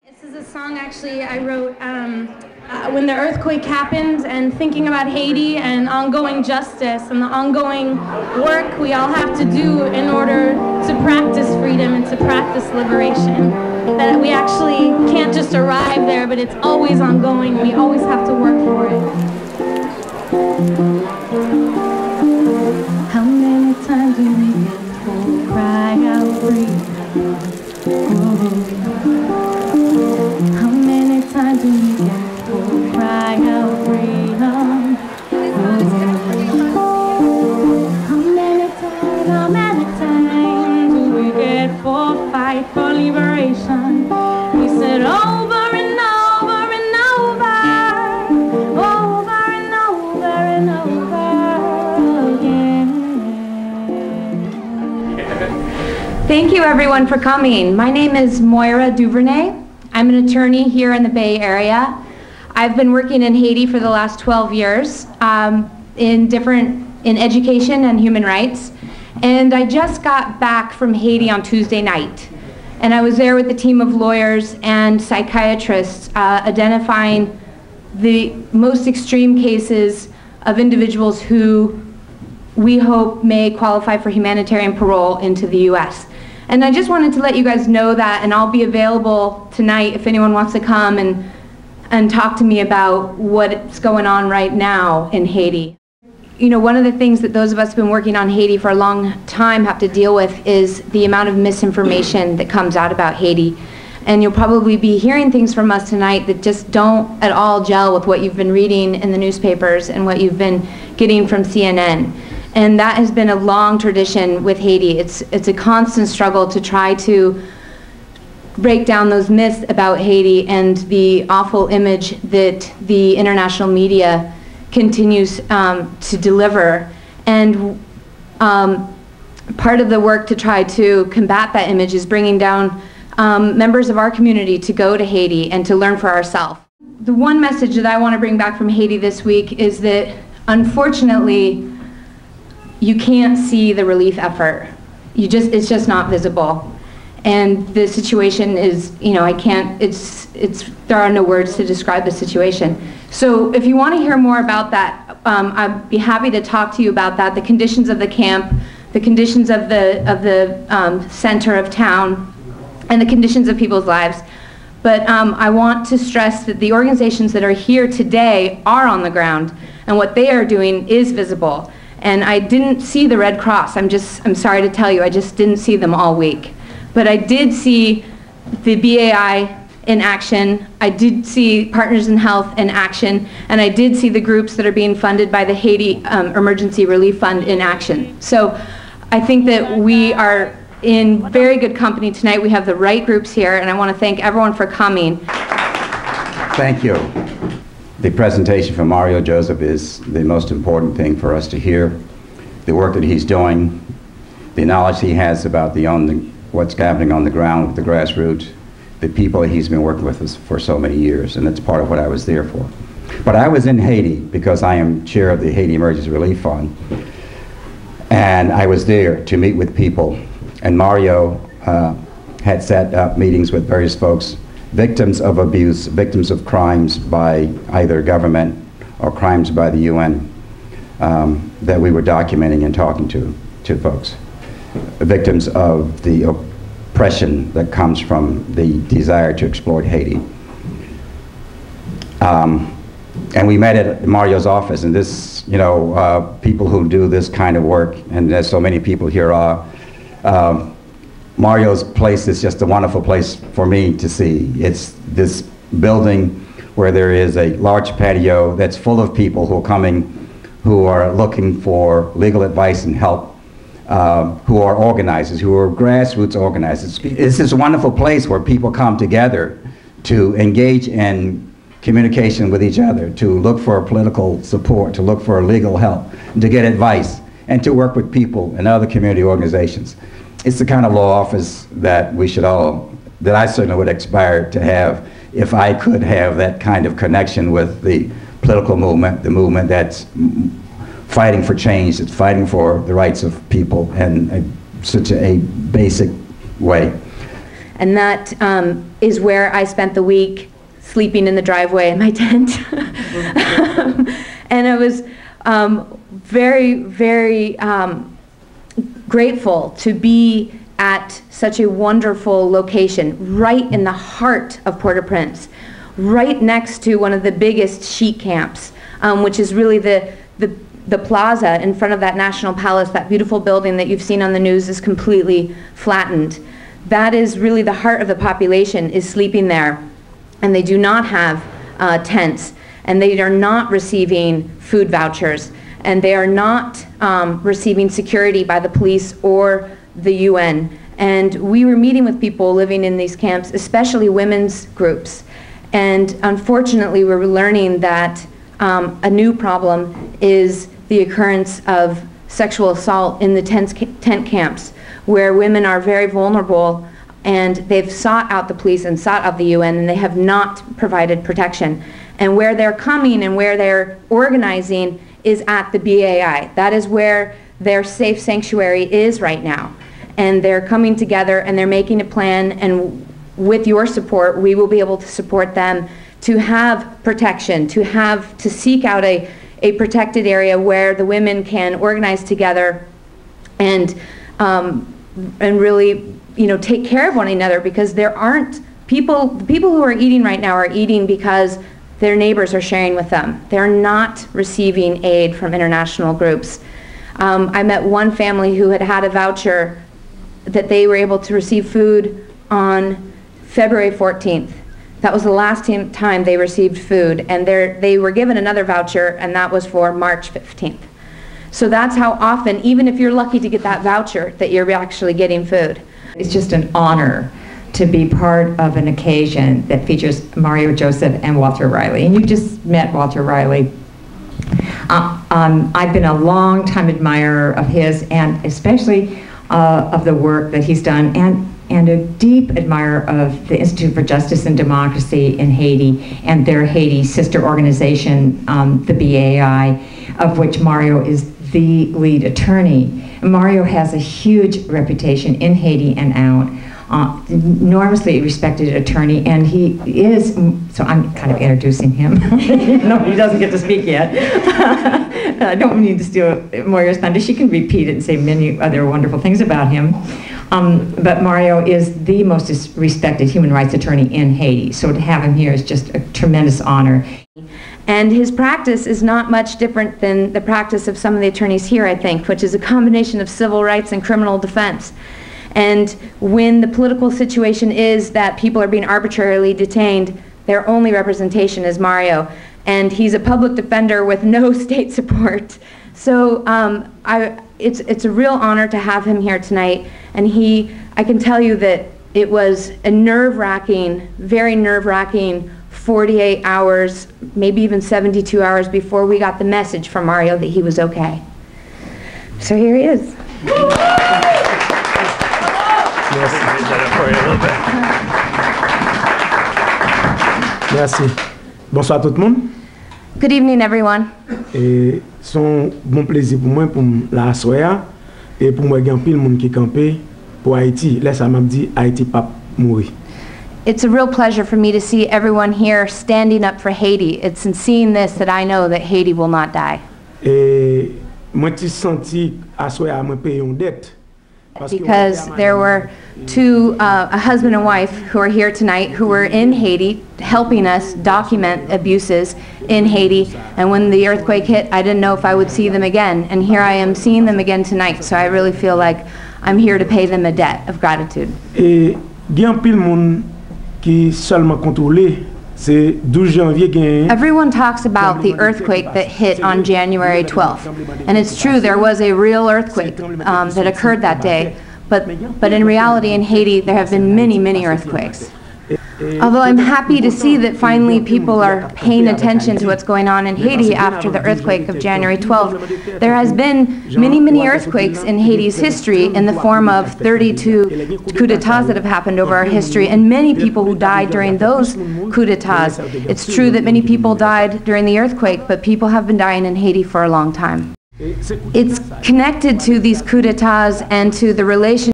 This is a song actually I wrote when the earthquake happened, and thinking about Haiti and ongoing justice and the ongoing work we all have to do in order to practice freedom and to practice liberation. That we actually can't just arrive there, but it's always ongoing. We always have to work for it. How many times do we get to cry out free? How many times do we get to cry out freedom? How many times do we get for fight for liberation? We said over and over and over, over and over and over again. Thank you everyone for coming. My name is Moira Duvernay. I'm an attorney here in the Bay Area. I've been working in Haiti for the last 12 years in education and human rights. And I just got back from Haiti on Tuesday night. And I was there with a team of lawyers and psychiatrists identifying the most extreme cases of individuals who we hope may qualify for humanitarian parole into the US. And I just wanted to let you guys know that, and I'll be available tonight if anyone wants to come and talk to me about what's going on right now in Haiti. You know, one of the things that those of us who've been working on Haiti for a long time have to deal with is the amount of misinformation that comes out about Haiti. And you'll probably be hearing things from us tonight that just don't at all gel with what you've been reading in the newspapers and what you've been getting from CNN. And that has been a long tradition with Haiti. It's a constant struggle to try to break down those myths about Haiti and the awful image that the international media continues to deliver. And part of the work to try to combat that image is bringing down members of our community to go to Haiti and to learn for ourselves. The one message that I want to bring back from Haiti this week is that, unfortunately, you can't see the relief effort. It's just not visible. And the situation is, you know, there are no words to describe the situation. So if you want to hear more about that, I'd be happy to talk to you about that, the conditions of the camp, the conditions of the center of town, and the conditions of people's lives. But I want to stress that the organizations that are here today are on the ground, and what they are doing is visible. And I didn't see the Red Cross. I'm sorry to tell you, I just didn't see them all week. But I did see the BAI in action. I did see Partners in Health in action. And I did see the groups that are being funded by the Haiti Emergency Relief Fund in action. So I think that we are in very good company tonight. We have the right groups here, and I want to thank everyone for coming. Thank you. The presentation from Mario Joseph is the most important thing for us to hear. The work that he's doing, the knowledge he has about what's happening on the ground with the grassroots, the people that he's been working with us for so many years, and that's part of what I was there for. But I was in Haiti because I am chair of the Haiti Emergency Relief Fund, and I was there to meet with people. And Mario had set up meetings with various folks, victims of abuse, victims of crimes by either government or crimes by the UN that we were documenting and talking to folks. Victims of the oppression that comes from the desire to exploit Haiti. And we met at Mario's office, and this, you know, people who do this kind of work, and there's so many people here are, Mario's place is just a wonderful place for me to see. It's this building where there is a large patio that's full of people who are coming, who are looking for legal advice and help, who are organizers, who are grassroots organizers. It's this wonderful place where people come together to engage in communication with each other, to look for political support, to look for legal help, to get advice, and to work with people and other community organizations. It's the kind of law office that we should all, that I certainly would aspire to have if I could have that kind of connection with the political movement, the movement that's fighting for change, that's fighting for the rights of people in such a basic way. And that is where I spent the week sleeping in the driveway in my tent. And I was very, very grateful to be at such a wonderful location, right in the heart of Port-au-Prince, right next to one of the biggest sheep camps, which is really the plaza in front of that National Palace. That beautiful building that you've seen on the news is completely flattened. That is really the heart of the population, is sleeping there. And they do not have tents, and they are not receiving food vouchers, and they are not receiving security by the police or the UN. And we were meeting with people living in these camps, especially women's groups. And unfortunately, we're learning that a new problem is the occurrence of sexual assault in the tent camps, where women are very vulnerable, and they've sought out the police and sought out the UN, and they have not provided protection. And where they're coming and where they're organizing is at the BAI. That is where their safe sanctuary is right now. And they're coming together and they're making a plan, and with your support, we will be able to support them to have protection, to seek out a protected area where the women can organize together and really, take care of one another, because there aren't people, the people who are eating right now are eating because their neighbors are sharing with them. They're not receiving aid from international groups. I met one family who had a voucher that they were able to receive food on February 14th. That was the last time they received food, and they were given another voucher, and that was for March 15th. So that's how often, even if you're lucky to get that voucher, that you're actually getting food. It's just an honor to be part of an occasion that features Mario Joseph and Walter Riley. And you just met Walter Riley. I've been a long-time admirer of his, and especially of the work that he's done, and a deep admirer of the Institute for Justice and Democracy in Haiti and their Haiti sister organization, the BAI, of which Mario is the lead attorney. Mario has a huge reputation in Haiti and out, enormously respected attorney, and he is, so I'm kind of introducing him. No, he doesn't get to speak yet. I don't mean to steal Moira's thunder. She can repeat it and say many other wonderful things about him. But Mario is the most respected human rights attorney in Haiti, so to have him here is just a tremendous honor. And his practice is not much different than the practice of some of the attorneys here, I think, which is a combination of civil rights and criminal defense. And when the political situation is that people are being arbitrarily detained, their only representation is Mario. And he's a public defender with no state support. So it's a real honor to have him here tonight. And I can tell you that it was a nerve-wracking, very nerve-wracking 48 hours, maybe even 72 hours before we got the message from Mario that he was okay. So here he is. Merci. Bonsoir tout le monde. Good evening, everyone. Et son bon plaisir pour moi pour la soirée et pour moi grand pile monde qui campé pour Haïti. Là ça m'a dit Haïti pas mourir. It's a real pleasure for me to see everyone here standing up for Haiti. It's in seeing this that I know that Haiti will not die. Et moi ti senti à soirée moi payer une dette. Because there were a husband and wife who are here tonight who were in Haiti helping us document abuses in Haiti, and when the earthquake hit, I didn't know if I would see them again, and here I am seeing them again tonight, so I really feel like I'm here to pay them a debt of gratitude. Et gen pile monde qui seulement contrôlé. Everyone talks about the earthquake that hit on January 12th, and it's true, there was a real earthquake that occurred that day, but in reality in Haiti there have been many, many earthquakes. Although I'm happy to see that finally people are paying attention to what's going on in Haiti after the earthquake of January 12th, there has been many, many earthquakes in Haiti's history in the form of 32 coups d'etats that have happened over our history, and many people who died during those coups d'etats. It's true that many people died during the earthquake, but people have been dying in Haiti for a long time. It's connected to these coups d'etats and to the relation